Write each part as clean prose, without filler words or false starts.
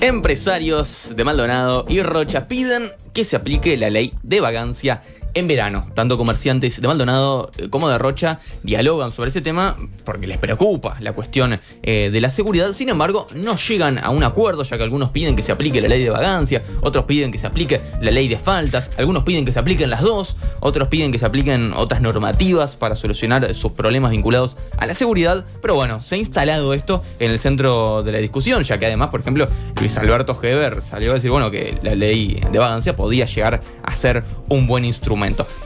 Empresarios de Maldonado y Rocha piden que se aplique la ley de vagancia en verano. Tanto comerciantes de Maldonado como de Rocha dialogan sobre este tema porque les preocupa la cuestión de la seguridad. Sin embargo, no llegan a un acuerdo, ya que algunos piden que se aplique la ley de vagancia, otros piden que se aplique la ley de faltas, algunos piden que se apliquen las dos, otros piden que se apliquen otras normativas para solucionar sus problemas vinculados a la seguridad. Pero bueno, se ha instalado esto en el centro de la discusión, ya que además, por ejemplo, Luis Alberto Heber salió a decir, bueno, que la ley de vagancia podía llegar a ser un buen instrumento.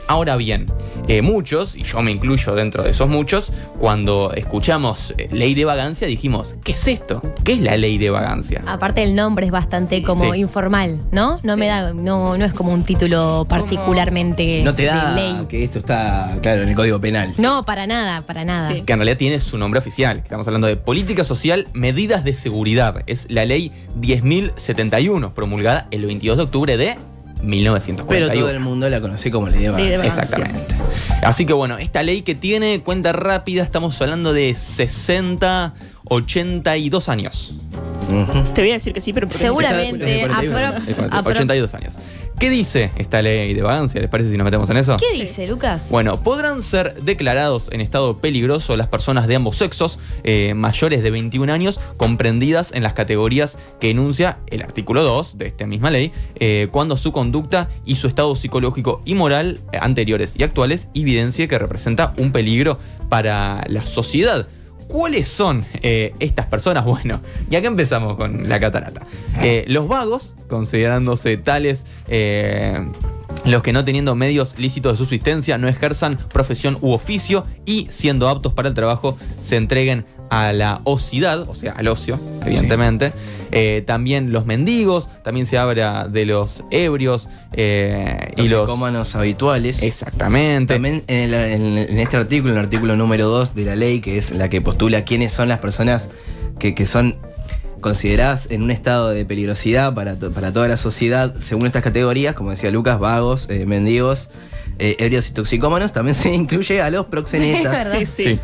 Ahora bien, muchos, y yo me incluyo dentro de esos muchos, cuando escuchamos ley de vagancia dijimos, ¿qué es esto? ¿Qué es la ley de vagancia? Aparte el nombre es bastante como informal, ¿no? No me da, no es como un título particularmente No te da de ley. que esto está, claro, en el Código Penal. No, para nada, para nada. Que en realidad tiene su nombre oficial. Estamos hablando de Política Social, Medidas de Seguridad. Es la ley 10.071, promulgada el 22 de octubre de 1941. Pero todo el mundo la conoce como ley de vagancia. Exactamente. Así que bueno, esta ley que tiene cuenta rápida, estamos hablando de 82 años. Te voy a decir que sí, pero seguramente, 82 años. ¿Qué dice esta ley de vagancia? ¿Les parece si nos metemos en eso? ¿Qué dice, Lucas? Bueno, podrán ser declarados en estado peligroso las personas de ambos sexos mayores de 21 años, comprendidas en las categorías que enuncia el artículo 2 de esta misma ley, cuando su conducta y su estado psicológico y moral anteriores y actuales evidencia que representa un peligro para la sociedad. ¿Cuáles son estas personas? Bueno, y acá empezamos con la catarata. Los vagos, considerándose tales los que no teniendo medios lícitos de subsistencia no ejerzan profesión u oficio y siendo aptos para el trabajo se entreguen a la ocidad, o sea, al ocio, evidentemente. Sí. También los mendigos, también se habla de los ebrios y los toxicómanos habituales. Exactamente. También en este artículo, en el artículo número 2 de la ley, que es la que postula quiénes son las personas que son consideradas en un estado de peligrosidad para toda la sociedad, según estas categorías, como decía Lucas, vagos, mendigos, ebrios y toxicómanos, también se incluye a los proxenetas. Sí.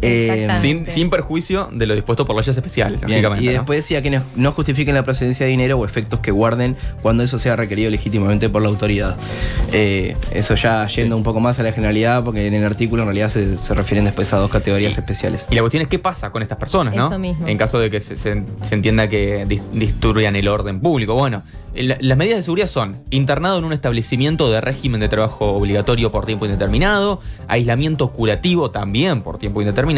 Sin perjuicio de lo dispuesto por leyes especiales, lógicamente. Y después decía que no justifiquen la procedencia de dinero o efectos que guarden cuando eso sea requerido legítimamente por la autoridad. Eso ya yendo un poco más a la generalidad, porque en el artículo en realidad se refieren después a dos categorías especiales. Y la cuestión es qué pasa con estas personas, ¿no? Eso mismo. En caso de que se entienda que disturbian el orden público. Bueno, las medidas de seguridad son internado en un establecimiento de régimen de trabajo obligatorio por tiempo indeterminado, aislamiento curativo también por tiempo indeterminado,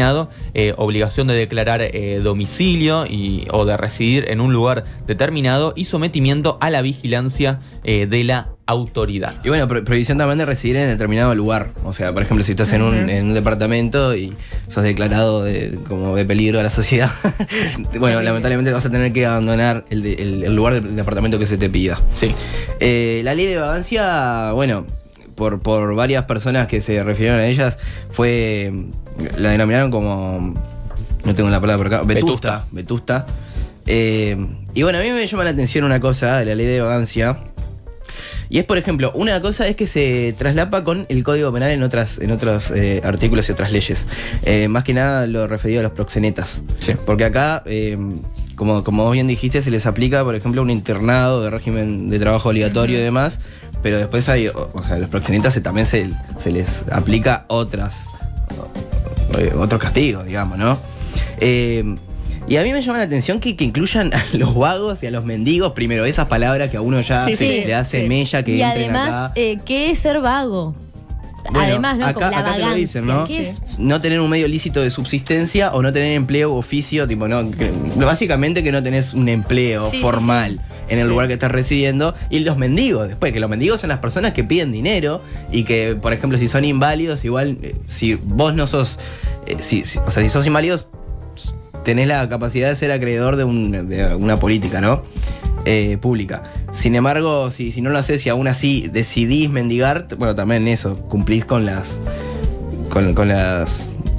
obligación de declarar domicilio o de residir en un lugar determinado y sometimiento a la vigilancia de la autoridad. Y bueno, prohibición también de residir en determinado lugar. O sea, por ejemplo, si estás en un departamento y sos declarado como de peligro a la sociedad, bueno, lamentablemente vas a tener que abandonar el lugar del departamento que se te pida. Sí. La ley de vagancia, bueno, por varias personas que se refirieron a ellas, la denominaron como, no tengo la palabra por acá, vetusta. Y bueno, a mí me llama la atención una cosa de la ley de vagancia. Y es, por ejemplo, una cosa es que se traslapa con el Código Penal en otros artículos y otras leyes. Más que nada lo referido a los proxenetas. Sí. Porque acá, como vos bien dijiste, se les aplica, por ejemplo, un internado de régimen de trabajo obligatorio y demás. Pero después hay, o sea, los proxenetas también se les aplica otros castigos, digamos, ¿no? Y a mí me llama la atención que incluyan a los vagos y a los mendigos, primero, esas palabras que a uno ya le hace mella que y entren además, acá. ¿qué es ser vago? Bueno, además, ¿no? Como la acá vagancia. te lo dicen, ¿no? ¿Qué es? No tener un medio lícito de subsistencia o no tener empleo o oficio, tipo, no, básicamente que no tenés un empleo formal en el lugar que estás residiendo. Y los mendigos, después, que los mendigos son las personas que piden dinero y que, por ejemplo, si son inválidos, igual, si vos no sos, si sos inválidos, tenés la capacidad de ser acreedor de una política, ¿no? Pública. Sin embargo, si no lo haces y aún así decidís mendigar, bueno, también eso, cumplís con las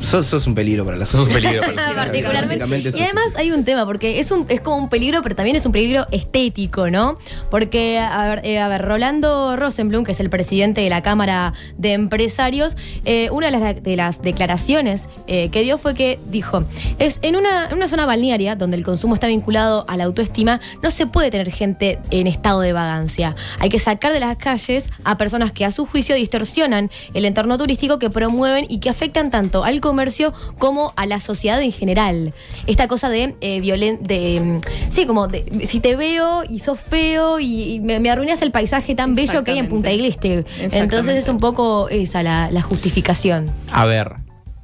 sos un peligro para la Sos un sociedad. peligro para la sociedad. Particularmente. Básicamente Y sos además hay un tema, porque es como un peligro, pero también es un peligro estético, ¿no? Porque, a ver, Rolando Rosenblum, que es el presidente de la Cámara de Empresarios, una de las declaraciones que dio fue que dijo, en una zona balnearia donde el consumo está vinculado a la autoestima, no se puede tener gente en estado de vagancia. Hay que sacar de las calles a personas que a su juicio distorsionan el entorno turístico, que promueven y que afectan tanto al comercio como a la sociedad en general. Esta cosa de si te veo y sos feo y me arruinas el paisaje tan bello que hay en Punta del Este. Entonces es un poco esa la justificación. A ver,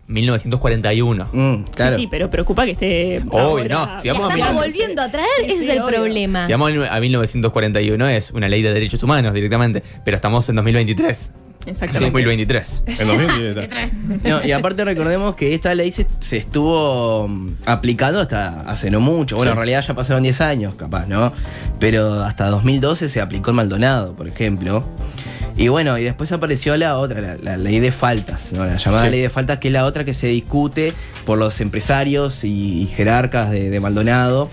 1941. Claro. Sí, pero preocupa que esté. Obvio, ahora- no, si vamos a Estamos mirar- volviendo a traer, Sí, ese sí, es el obvio. problema. Si vamos a 1941 es una ley de derechos humanos directamente, pero estamos en 2023. Exactamente. 2023. En 2023. No, y aparte recordemos que esta ley se estuvo aplicando hasta hace no mucho. Bueno, Sí. en realidad ya pasaron 10 años, capaz, ¿no? Pero hasta 2012 se aplicó en Maldonado, por ejemplo. Y bueno, y después apareció la otra, la ley de faltas, ¿no? La llamada Sí. ley de faltas, que es la otra que se discute por los empresarios y jerarcas de Maldonado,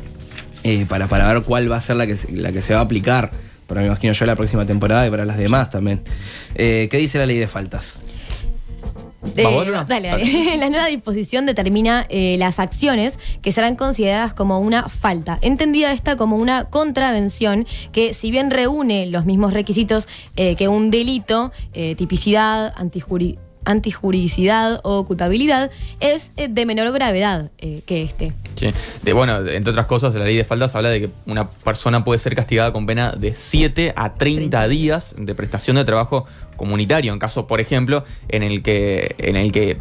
para ver cuál va a ser la que se va a aplicar. Pero me imagino yo la próxima temporada y para las demás también. ¿Qué dice la ley de faltas? ¿Vamos, Luna? Dale. La nueva disposición determina las acciones que serán consideradas como una falta, entendida esta como una contravención que, si bien reúne los mismos requisitos que un delito, tipicidad, antijuridicidad o culpabilidad, es de menor gravedad que este. Sí. Bueno, entre otras cosas, la ley de faltas habla de que una persona puede ser castigada con pena de 7 a 30 días de prestación de trabajo comunitario, en caso, por ejemplo, en el que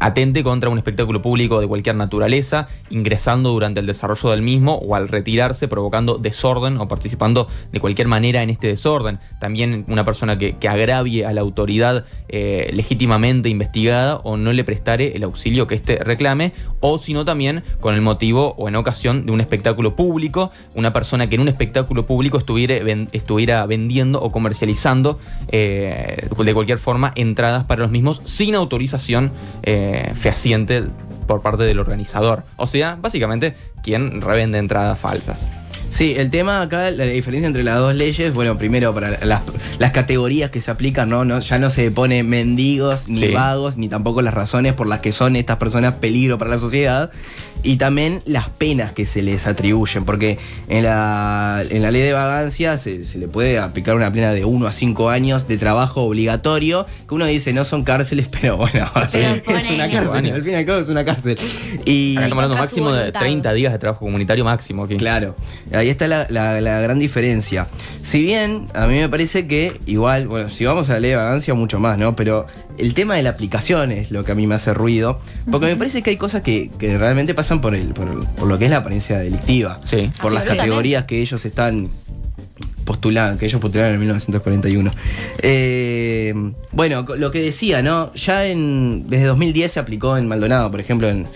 atente contra un espectáculo público de cualquier naturaleza, ingresando durante el desarrollo del mismo o al retirarse, provocando desorden o participando de cualquier manera en este desorden. También una persona que agravie a la autoridad legítimamente investigada o no le prestare el auxilio que éste reclame, o sino también con el motivo o en ocasión de un espectáculo público, una persona que en un espectáculo público estuviera vendiendo o comercializando de cualquier forma entradas para los mismos sin autorización fehaciente por parte del organizador. O sea, básicamente quien revende entradas falsas. Sí, el tema acá, la diferencia entre las dos leyes, bueno, primero para las categorías que se aplican, ¿no? Ya no se pone mendigos, ni Sí. vagos, ni tampoco las razones por las que son estas personas peligro para la sociedad, y también las penas que se les atribuyen, porque en la ley de vagancia se le puede aplicar una pena de 1 a 5 años de trabajo obligatorio, que uno dice no son cárceles, pero bueno, Sí. es una Ponele. cárcel, al fin y al cabo es una cárcel. Y Acá estamos hablando Contra su máximo de voluntad. 30 días de trabajo comunitario máximo. Aquí. claro, ahí está la gran diferencia. Si bien a mí me parece que igual, bueno, si vamos a la ley de vagancia mucho más, ¿no? Pero el tema de la aplicación es lo que a mí me hace ruido, porque me parece que hay cosas que realmente pasan por lo que es la apariencia delictiva, Sí. por las Absolutamente. categorías que ellos están postularon en 1941. Bueno, lo que decía, ¿no? Ya desde 2010 se aplicó en Maldonado, por ejemplo, en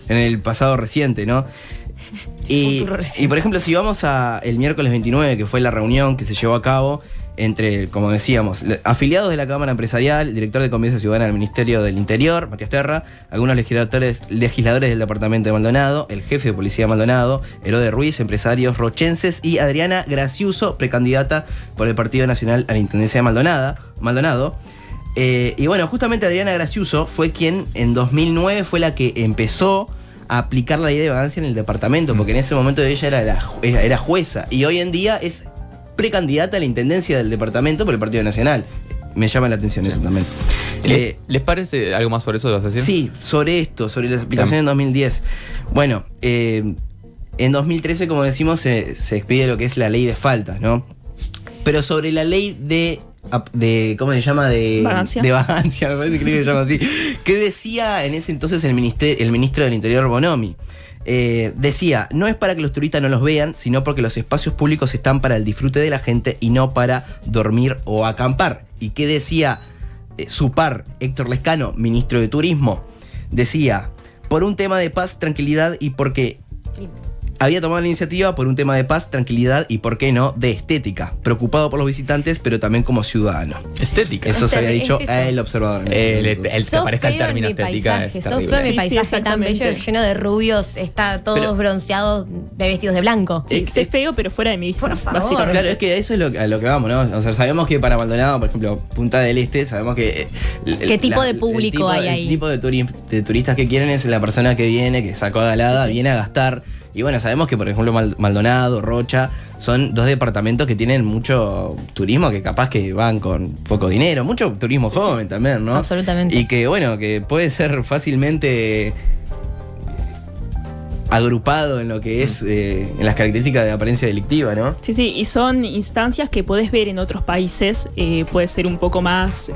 el pasado reciente, ¿no? Futuro reciente. Y por ejemplo, si vamos a el miércoles 29, que fue la reunión que se llevó a cabo entre, como decíamos, afiliados de la Cámara Empresarial, el director de Convivencia Ciudadana del Ministerio del Interior, Matías Terra, algunos legisladores del Departamento de Maldonado, el jefe de Policía de Maldonado, Herode Ruiz, empresarios rochenses, y Adriana Graciuso, precandidata por el Partido Nacional a la Intendencia de Maldonado. Y bueno, justamente Adriana Graciuso fue quien en 2009 fue la que empezó a aplicar la ley de vagancia en el departamento, porque en ese momento ella era jueza, y hoy en día es precandidata a la intendencia del departamento por el Partido Nacional. Me llama la atención eso también. ¿Les parece algo más sobre eso que vas a decir? Sí, sobre la aplicación en 2010. Bueno, en 2013, como decimos, se expide lo que es la ley de faltas, ¿no? Pero sobre la ley de ¿cómo se llama? Vagancia. De vagancia, me parece que se llama así. ¿Qué decía en ese entonces el ministro del Interior, Bonomi? Decía, no es para que los turistas no los vean, sino porque los espacios públicos están para el disfrute de la gente y no para dormir o acampar. ¿Y qué decía su par, Héctor Lescano, ministro de Turismo? Decía, por un tema de paz, tranquilidad y porque había tomado la iniciativa por un tema de paz, tranquilidad y, por qué no, de estética. Preocupado por los visitantes, pero también como ciudadano. Estética. Eso se había dicho Es el observador. Te Sos parezca el feo en término mi estética. paisaje, Es sos terrible. feo en mi Sí, paisaje tan bello, exactamente. lleno de rubios, está todos Pero- bronceados, vestidos de blanco. Sí, sé feo, pero fuera de mi vista. Por favor. Básicamente. Claro, es que eso es a lo que vamos, ¿no? O sea, sabemos que para Maldonado, por ejemplo, Punta del Este, sabemos que... ¿Qué tipo de público hay ahí? El tipo de turistas que quieren es la persona que viene, que sacó agalada, viene a gastar. Y bueno, sabemos que, por ejemplo, Maldonado, Rocha, son dos departamentos que tienen mucho turismo, que capaz que van con poco dinero, mucho turismo joven también, ¿no? Absolutamente. Y que, bueno, que puede ser fácilmente agrupado en lo que es, en las características de apariencia delictiva, ¿no? Sí, sí, y son instancias que podés ver en otros países, puede ser un poco más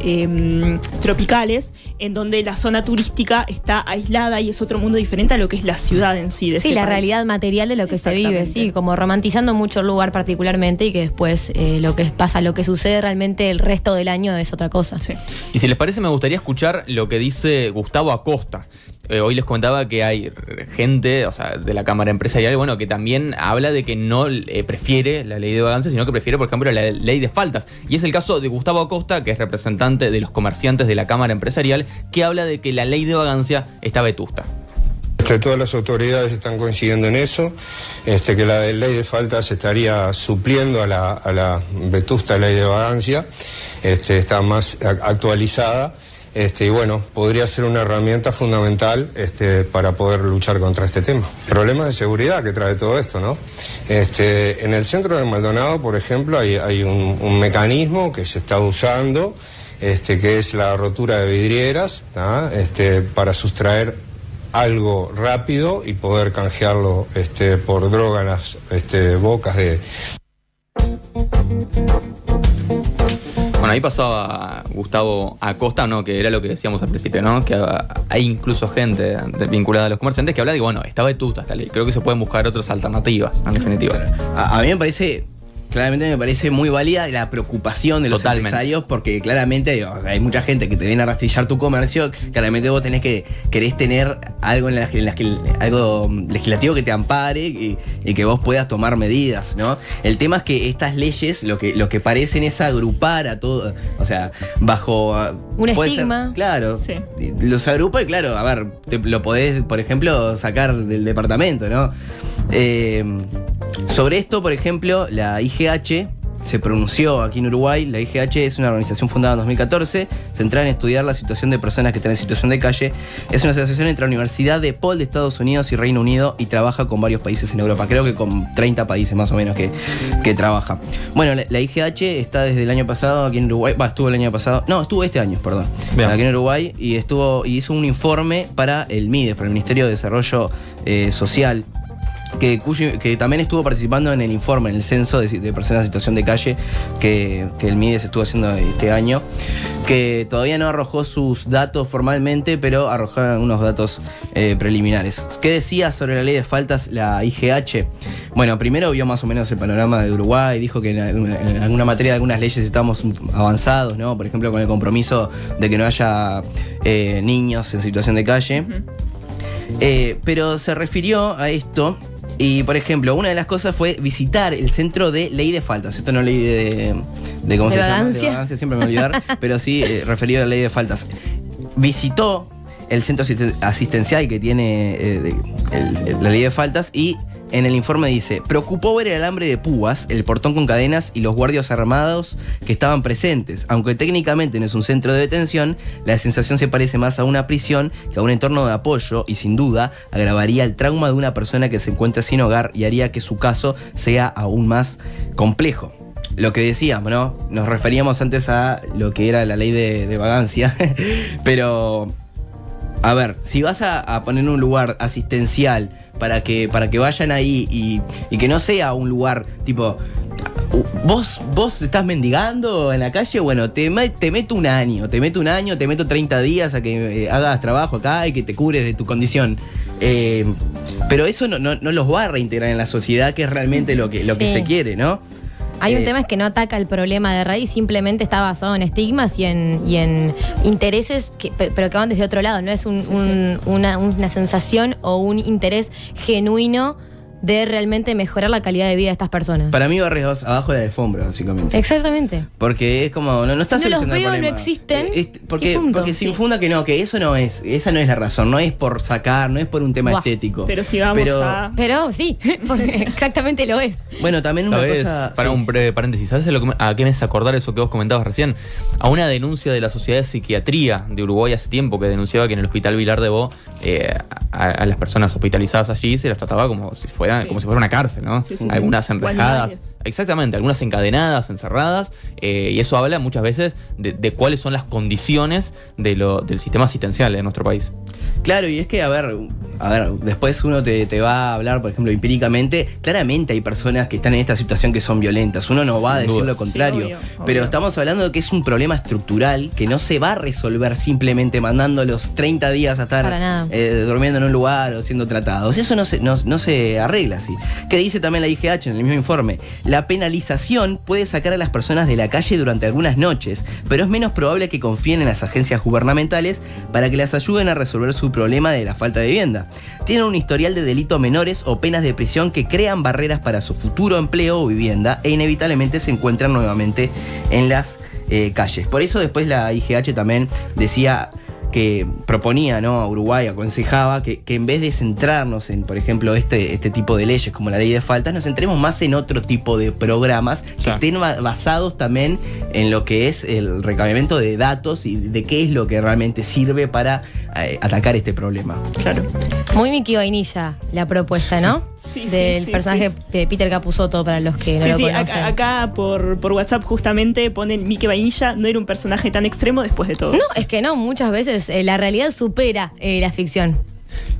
tropicales, en donde la zona turística está aislada y es otro mundo diferente a lo que es la ciudad en sí. Sí, la realidad material de lo que se vive, Exactamente. sí, como romantizando mucho el lugar particularmente y que después lo que pasa, lo que sucede realmente el resto del año es otra cosa. Sí. Y si les parece, me gustaría escuchar lo que dice Gustavo Acosta. Hoy les comentaba que hay gente, o sea, de la Cámara Empresarial, bueno, que también habla de que no prefiere la ley de vagancia, sino que prefiere, por ejemplo, la ley de faltas. Y es el caso de Gustavo Acosta, que es representante de los comerciantes de la Cámara Empresarial, que habla de que la ley de vagancia está vetusta. Todas las autoridades están coincidiendo en eso, que la ley de faltas estaría supliendo a la vetusta ley de vagancia, está más actualizada. Y bueno, podría ser una herramienta fundamental para poder luchar contra este tema. Problemas de seguridad que trae todo esto, ¿no? En el centro de Maldonado, por ejemplo, hay un mecanismo que se está usando, que es la rotura de vidrieras, ¿tá? Para sustraer algo rápido y poder canjearlo por droga en las bocas de... Bueno, ahí pasaba Gustavo Acosta, ¿no? Que era lo que decíamos al principio, ¿no? Que hay incluso gente vinculada a los comerciantes que habla de que, bueno, está vetusta esta ley. Creo que se pueden buscar otras alternativas, en definitiva. A mí me parece, claramente me parece muy válida la preocupación de los Totalmente. empresarios, porque claramente digo, hay mucha gente que te viene a rastrillar tu comercio, claramente vos querés tener algo algo legislativo que te ampare y que vos puedas tomar medidas, ¿no? El tema es que estas leyes lo que parecen es agrupar a todo, o sea, bajo Un puede estigma. ser, claro, Sí. los agrupa y claro, a ver, lo podés, por ejemplo, sacar del departamento, ¿no? Sobre esto, por ejemplo, la IGH se pronunció aquí en Uruguay. La IGH es una organización fundada en 2014, centrada en estudiar la situación de personas que están en situación de calle. Es una asociación entre la Universidad de Paul de Estados Unidos y Reino Unido y trabaja con varios países en Europa. Creo que con 30 países más o menos que trabaja. Bueno, la IGH está desde el año pasado aquí en Uruguay. Estuvo el año pasado. No, estuvo este año, perdón. Bien. Aquí en Uruguay y hizo un informe para el MIDES, para el Ministerio de Desarrollo Social. Que también estuvo participando en el informe, en el censo de personas en situación de calle que el MIDES estuvo haciendo este año, que todavía no arrojó sus datos formalmente, pero arrojó algunos datos preliminares. ¿Qué decía sobre la ley de faltas la IGH? Bueno, primero vio más o menos el panorama de Uruguay, dijo que en alguna materia de algunas leyes estamos avanzados, ¿no? Por ejemplo, con el compromiso de que no haya niños en situación de calle. Pero se refirió a esto. Y, por ejemplo, una de las cosas fue visitar el centro de ley de faltas. Esto no ley de ¿cómo De se llama? vagancia. De vagancia, siempre me voy a olvidar. Pero sí, referido a la ley de faltas. Visitó el centro asistencial que tiene la ley de faltas y en el informe dice: preocupó ver el alambre de púas, el portón con cadenas y los guardias armados que estaban presentes. Aunque técnicamente no es un centro de detención, la sensación se parece más a una prisión que a un entorno de apoyo y sin duda agravaría el trauma de una persona que se encuentra sin hogar y haría que su caso sea aún más complejo. Lo que decíamos, ¿no? Nos referíamos antes a lo que era la ley de vagancia, pero... A ver, si vas a poner un lugar asistencial para que vayan ahí y que no sea un lugar tipo... ¿Vos estás mendigando en la calle? Bueno, te meto un año, te meto 30 días a que hagas trabajo acá y que te cures de tu condición. Pero eso no los va a reintegrar en la sociedad, que es realmente lo que Sí. se quiere, ¿no? Hay un tema es que no ataca el problema de raíz, simplemente está basado en estigmas y en intereses, pero que van desde otro lado. No es una sensación o un interés genuino de realmente mejorar la calidad de vida de estas personas. Para mí barrios abajo de la alfombra, básicamente. Exactamente. Porque es como, no está Si no los solucionando el veo, problema. no existen, Porque, y punto. porque se infunda que no, que esa no es la razón, no es por sacar, no es por un tema Buah. estético. Pero si vamos a... Pero sí, porque exactamente lo es. Bueno, también una ¿Sabes? cosa... Para sí. un breve paréntesis, ¿sabes a qué me hace acordar eso que vos comentabas recién? A una denuncia de la Sociedad de Psiquiatría de Uruguay hace tiempo, que denunciaba que en el Hospital Vilar de Bo a las personas hospitalizadas allí se las trataba como si fuera una cárcel, ¿no? Sí, sí, sí. Algunas O enrejadas. animales. Exactamente, algunas encadenadas, encerradas, y eso habla muchas veces de cuáles son las condiciones del sistema asistencial en nuestro país. Claro, y es que, a ver, después uno te va a hablar, por ejemplo, empíricamente. Claramente hay personas que están en esta situación que son violentas. Uno no va a Sin decir dudas. lo contrario. Sí, obvio. Pero estamos hablando de que es un problema estructural que no se va a resolver simplemente mandándolos 30 días a estar Para nada. durmiendo en un lugar o siendo tratados. Eso no se arregla así. Que dice también la IGH en el mismo informe. La penalización puede sacar a las personas de la calle durante algunas noches, pero es menos probable que confíen en las agencias gubernamentales para que las ayuden a resolver su problema de la falta de vivienda. Tienen un historial de delitos menores o penas de prisión que crean barreras para su futuro empleo o vivienda e inevitablemente se encuentran nuevamente en las calles. Por eso después la IGH también decía que proponía, ¿no? A Uruguay, aconsejaba que en vez de centrarnos en, por ejemplo, este tipo de leyes como la ley de faltas, nos centremos más en otro tipo de programas que Claro. estén basados también en lo que es el recabamiento de datos y de qué es lo que realmente sirve para atacar este problema. Claro. Muy Mickey Vainilla la propuesta, ¿no? Sí, Del sí, personaje de Peter Capusotto, para los que no Sí, lo sí, conocen. acá por WhatsApp justamente ponen Mickey Vainilla, no era un personaje tan extremo después de todo. No, es que no, muchas veces la realidad supera la ficción.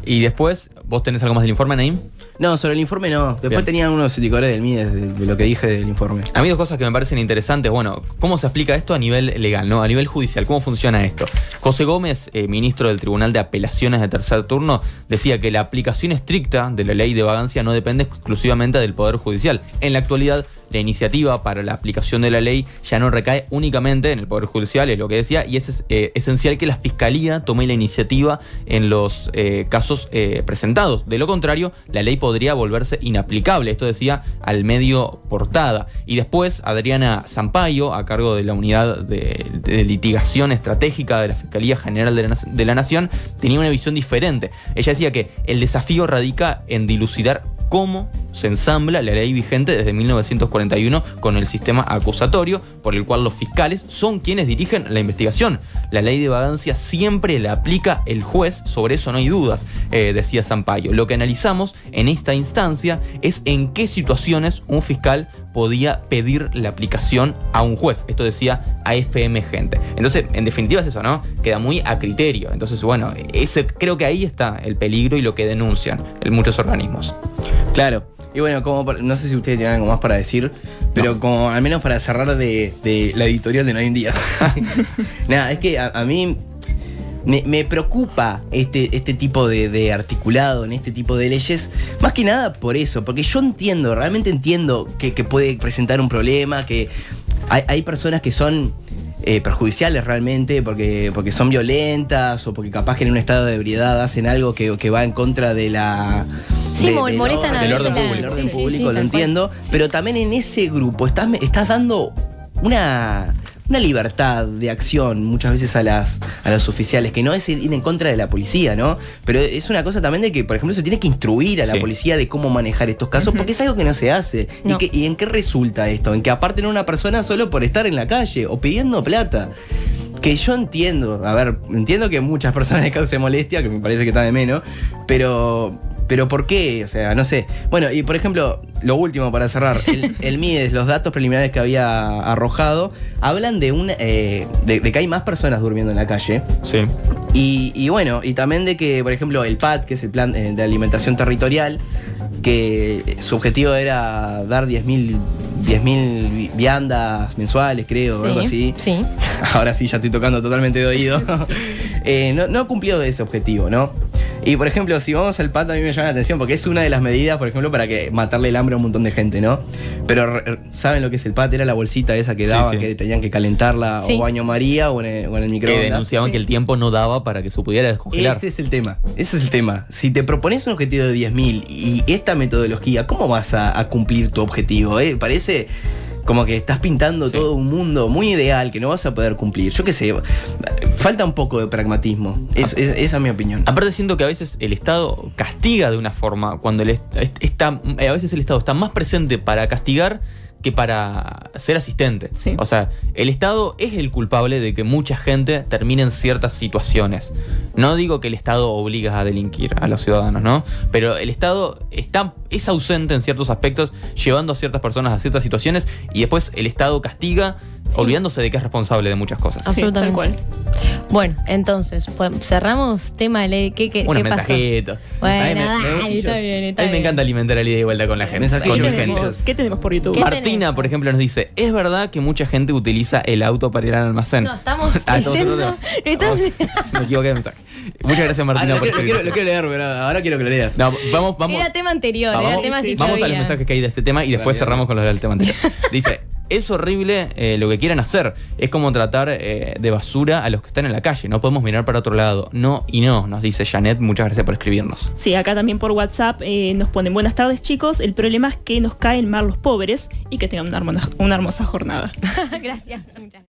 Y después, ¿vos tenés algo más del informe, Naim? No, sobre el informe no. Después Bien. tenían unos indicadores del MIDES de lo que dije del informe. A mí dos cosas que me parecen interesantes. Bueno, ¿cómo se aplica esto a nivel legal, no? A nivel judicial, ¿cómo funciona esto? José Gómez, ministro del Tribunal de Apelaciones de Tercer Turno, decía que la aplicación estricta de la ley de vagancia no depende exclusivamente del Poder Judicial. En la actualidad, la iniciativa para la aplicación de la ley ya no recae únicamente en el Poder Judicial, es lo que decía, y es esencial que la Fiscalía tome la iniciativa en los casos presentados. De lo contrario, la ley podría volverse inaplicable. Esto decía al medio Portada. Y después, Adriana Sampaio, a cargo de la unidad de litigación estratégica de la Fiscalía General de la Nación, tenía una visión diferente. Ella decía que el desafío radica en dilucidar cómo se ensambla la ley vigente desde 1941 con el sistema acusatorio, por el cual los fiscales son quienes dirigen la investigación. La ley de vagancia siempre la aplica el juez, sobre eso no hay dudas, decía Sampaio. Lo que analizamos en esta instancia es en qué situaciones un fiscal podía pedir la aplicación a un juez. Esto decía AFM Gente. Entonces, en definitiva es eso, ¿no? Queda muy a criterio. Entonces, bueno, creo que ahí está el peligro y lo que denuncian muchos organismos. Claro. Y bueno, no sé si ustedes tienen algo más para decir, pero como al menos para cerrar de la editorial de No hay un día. Nada, es que a mí me preocupa este tipo de articulado en este tipo de leyes, más que nada por eso, porque yo realmente entiendo que puede presentar un problema, que hay personas que son perjudiciales realmente porque son violentas o porque capaz que en un estado de ebriedad hacen algo que va en contra de la... Sí, molestan a del veces orden la- público. El orden sí, público, sí, lo tal entiendo, cual. pero también en ese grupo estás dando una libertad de acción muchas veces a los oficiales, que no es ir en contra de la policía, ¿no? Pero es una cosa también de que, por ejemplo, se tiene que instruir a la Sí. policía de cómo manejar estos casos, porque es algo que no se hace. No. ¿Y en qué resulta esto? En que aparten a una persona solo por estar en la calle o pidiendo plata. Que yo entiendo que muchas personas les cause molestia, que me parece que está de menos, pero ¿por qué? O sea, no sé. Bueno, y por ejemplo, lo último para cerrar, el MIDES, los datos preliminares que había arrojado, hablan de que hay más personas durmiendo en la calle. Sí. Y bueno, y también de que, por ejemplo, el PAT, que es el Plan de Alimentación Territorial, que su objetivo era dar 10.000 viandas mensuales, creo, o algo así. Sí. Ahora sí, ya estoy tocando totalmente de oído. no ha cumplido ese objetivo, ¿no? Y por ejemplo, si vamos al pato, a mí me llama la atención porque es una de las medidas, por ejemplo, para que matarle el hambre a un montón de gente, ¿no? Pero ¿saben lo que es el pat? Era la bolsita esa que daba, que tenían que calentarla o baño María o en el microondas. Que denunciaban que el tiempo no daba para que se pudiera descongelar. Ese es el tema. Si te propones un objetivo de 10.000 y esta metodología, ¿cómo vas a cumplir tu objetivo? Parece como que estás pintando todo un mundo muy ideal que no vas a poder cumplir. Yo qué sé, falta un poco de pragmatismo. Esa es mi opinión. Aparte siento que a veces el Estado castiga de una forma cuando a veces el Estado está más presente para castigar que para ser asistente. Sí. O sea, el Estado es el culpable de que mucha gente termine en ciertas situaciones. No digo que el Estado obliga a delinquir a los ciudadanos, ¿no? Pero el Estado es ausente en ciertos aspectos, llevando a ciertas personas a ciertas situaciones, y después el Estado castiga, olvidándose de que es responsable de muchas cosas. Absolutamente. Sí, tal cual. Bueno, entonces, pues, cerramos tema de ley. ¿Qué Unos pasó? mensajitos. Bueno, A mí dale, está bien. a mí me encanta alimentar el ida y vuelta con la gente. Mensajillos. Con mi ¿Qué gente. tenemos? ¿Qué tenemos por YouTube? ¿Qué Martina, por ejemplo, nos dice: es verdad que mucha gente utiliza el auto para ir al almacén. No, estamos Entonces, leyendo. me equivoqué de mensaje. Muchas gracias, Martina, por Lo escribirnos. quiero leer, pero ahora quiero que lo leas. No, vamos. Era tema anterior, Vamos, era tema sí, si vamos a sabía. los mensajes que hay de este tema y después Dale, cerramos con los del tema anterior. Dice: es horrible lo que quieren hacer. Es como tratar de basura a los que están en la calle. No podemos mirar para otro lado. No y no, nos dice Janet. Muchas gracias por escribirnos. Sí, acá también por WhatsApp nos ponen: buenas tardes, chicos. El problema es que nos caen mal los pobres y que tengan una hermosa jornada. Gracias. Muchas